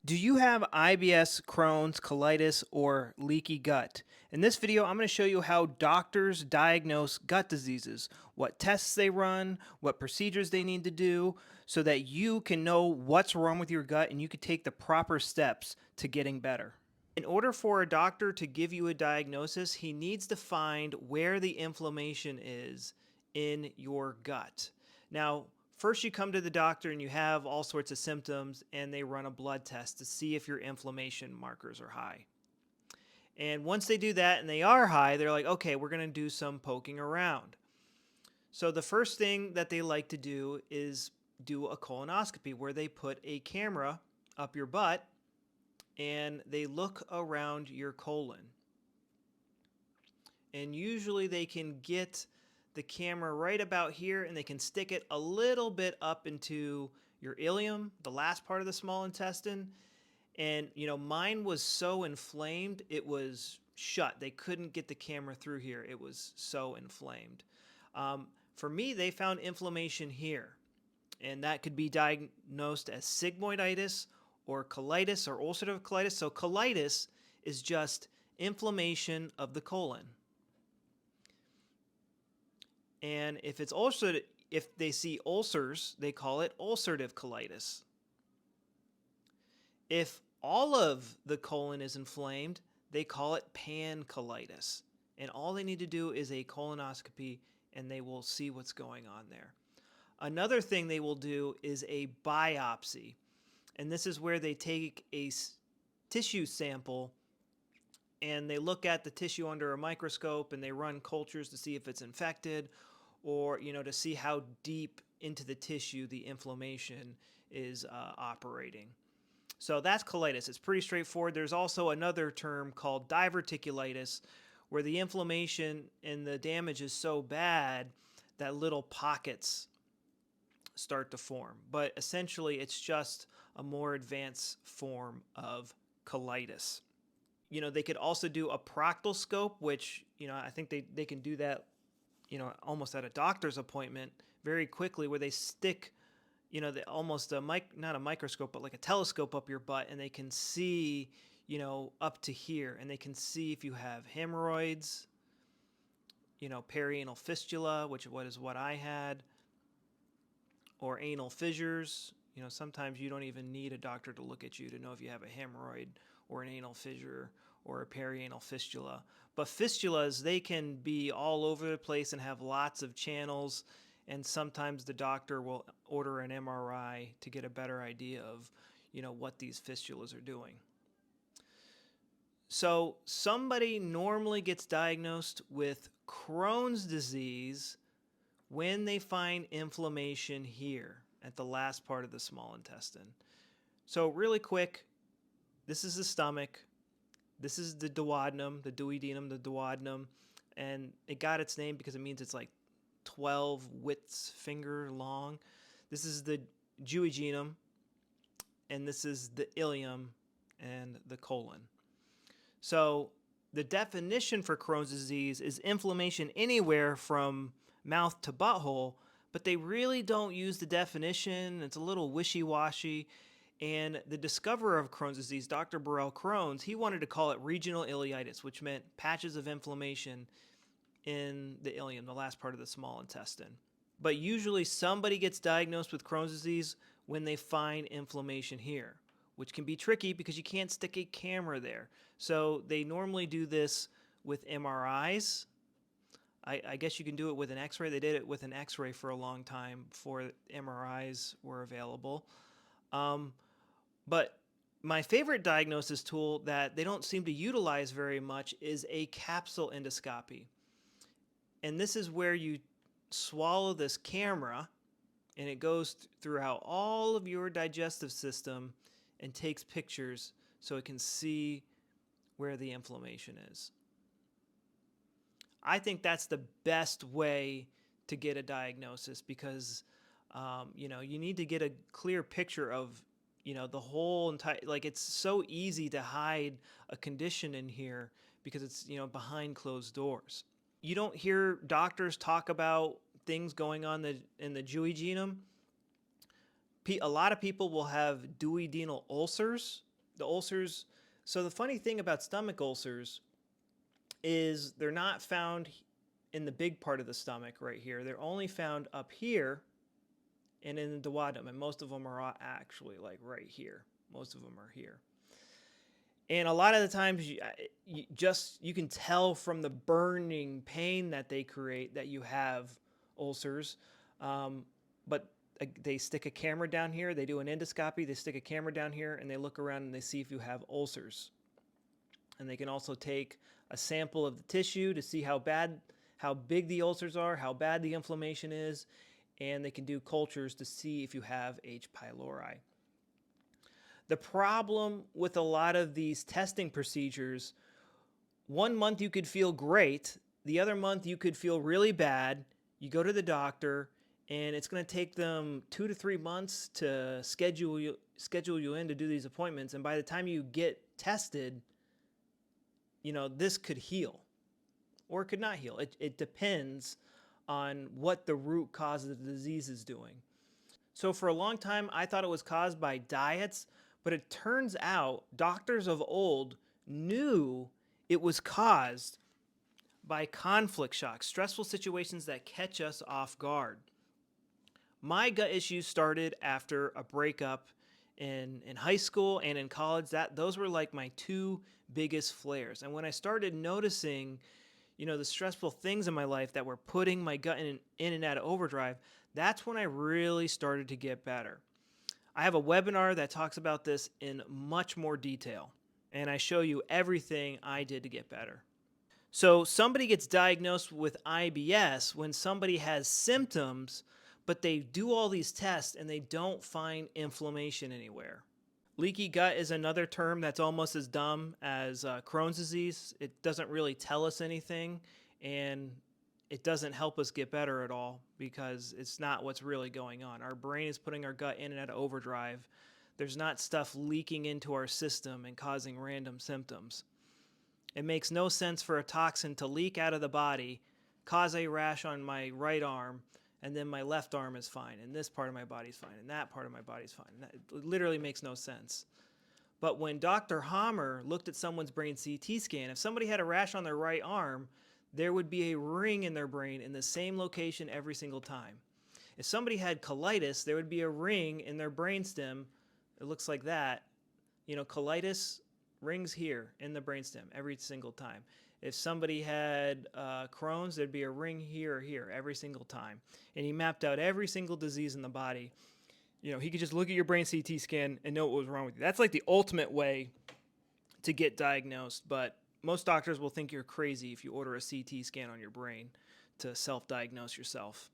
Do you have IBS, Crohn's, colitis, or leaky gut? In this video, I'm going to show you how doctors diagnose gut diseases, what tests they run, what procedures they need to do, so that you can know what's wrong with your gut and you can take the proper steps to getting better. In order for a doctor to give you a diagnosis, he needs to find where the inflammation is in your gut. Now, first you come to the doctor and you have all sorts of symptoms and they run a blood test to see if your inflammation markers are high. And once they do that and they are high, they're like, okay, we're going to do some poking around. So the first thing that they like to do is do a colonoscopy where they put a camera up your butt and they look around your colon. And usually they can get the camera right about here and they can stick it a little bit up into your ileum, the last part of the small intestine. And, mine was so inflamed, it was shut. They couldn't get the camera through here. It was so inflamed. For me, they found inflammation here. And that could be diagnosed as sigmoiditis or colitis or ulcerative colitis. So colitis is just inflammation of the colon. And if it's ulcerative, if they see ulcers, they call it ulcerative colitis. If all of the colon is inflamed, they call it pancolitis. And all they need to do is a colonoscopy and they will see what's going on there. Another thing they will do is a biopsy. And this is where they take a tissue sample and they look at the tissue under a microscope and they run cultures to see if it's infected or, to see how deep into the tissue the inflammation is operating. So that's colitis. It's pretty straightforward. There's also another term called diverticulitis where the inflammation and the damage is so bad that little pockets start to form. But essentially, it's just a more advanced form of colitis. They could also do a proctoscope, which, I think they can do that, almost at a doctor's appointment very quickly where they stick, almost not a microscope, but like a telescope up your butt and they can see, up to here and they can see if you have hemorrhoids, perianal fistula, which is what I had, or anal fissures. Sometimes you don't even need a doctor to look at you to know if you have a hemorrhoid or an anal fissure or a perianal fistula. But fistulas, they can be all over the place and have lots of channels, and sometimes the doctor will order an MRI to get a better idea of, what these fistulas are doing. So somebody normally gets diagnosed with Crohn's disease when they find inflammation here at the last part of the small intestine. So really quick, this is the stomach. This is the duodenum, the duodenum, and it got its name because it means it's like 12 widths finger long. This is the duodenum, and this is the ileum and the colon. So the definition for Crohn's disease is inflammation anywhere from mouth to butthole, but they really don't use the definition. It's a little wishy-washy. And the discoverer of Crohn's disease, Dr. Burrell Crohn's, he wanted to call it regional ileitis, which meant patches of inflammation in the ileum, the last part of the small intestine. But usually somebody gets diagnosed with Crohn's disease when they find inflammation here, which can be tricky because you can't stick a camera there. So they normally do this with MRIs. I guess you can do it with an X-ray. They did it with an X-ray for a long time before MRIs were available. But my favorite diagnosis tool that they don't seem to utilize very much is a capsule endoscopy. And this is where you swallow this camera and it goes throughout all of your digestive system and takes pictures so it can see where the inflammation is. I think that's the best way to get a diagnosis because, you need to get a clear picture of, the whole entire, like it's so easy to hide a condition in here because it's, behind closed doors. You don't hear doctors talk about things going on in the duodenum. A lot of people will have duodenal ulcers The ulcers. So the funny thing about stomach ulcers is they're not found in the big part of the stomach right here. They're only found up here and in the duodenum, and most of them are actually like right here. Most of them are here. And a lot of the times you can tell from the burning pain that they create that you have ulcers. But they stick a camera down here, they do an endoscopy, they stick a camera down here, and they look around and they see if you have ulcers. And they can also take a sample of the tissue to see how big the ulcers are, how bad the inflammation is, and they can do cultures to see if you have H. pylori. The problem with a lot of these testing procedures, 1 month you could feel great, the other month you could feel really bad. You go to the doctor, and it's going to take them 2 to 3 months to schedule you in to do these appointments. And by the time you get tested, this could heal or it could not heal. It depends on what the root cause of the disease is doing. So for a long time, I thought it was caused by diets, but it turns out doctors of old knew it was caused by conflict shock, stressful situations that catch us off guard. My gut issues started after a breakup in high school and in college. Those were like my two biggest flares. And when I started noticing, the stressful things in my life that were putting my gut in and out of overdrive, that's when I really started to get better. I have a webinar that talks about this in much more detail, and I show you everything I did to get better. So somebody gets diagnosed with IBS when somebody has symptoms, but they do all these tests and they don't find inflammation anywhere. Leaky gut is another term that's almost as dumb as Crohn's disease. It doesn't really tell us anything, and it doesn't help us get better at all because it's not what's really going on. Our brain is putting our gut in and out of overdrive. There's not stuff leaking into our system and causing random symptoms. It makes no sense for a toxin to leak out of the body, cause a rash on my right arm, and then my left arm is fine, and this part of my body's fine, and that part of my body's fine. It literally makes no sense. But when Dr. Hammer looked at someone's brain CT scan, if somebody had a rash on their right arm, there would be a ring in their brain in the same location every single time. If somebody had colitis, there would be a ring in their brainstem. It looks like that. Colitis rings here in the brainstem every single time. If somebody had Crohn's, there'd be a ring here or here every single time. And he mapped out every single disease in the body. He could just look at your brain CT scan and know what was wrong with you. That's like the ultimate way to get diagnosed, but most doctors will think you're crazy if you order a CT scan on your brain to self-diagnose yourself.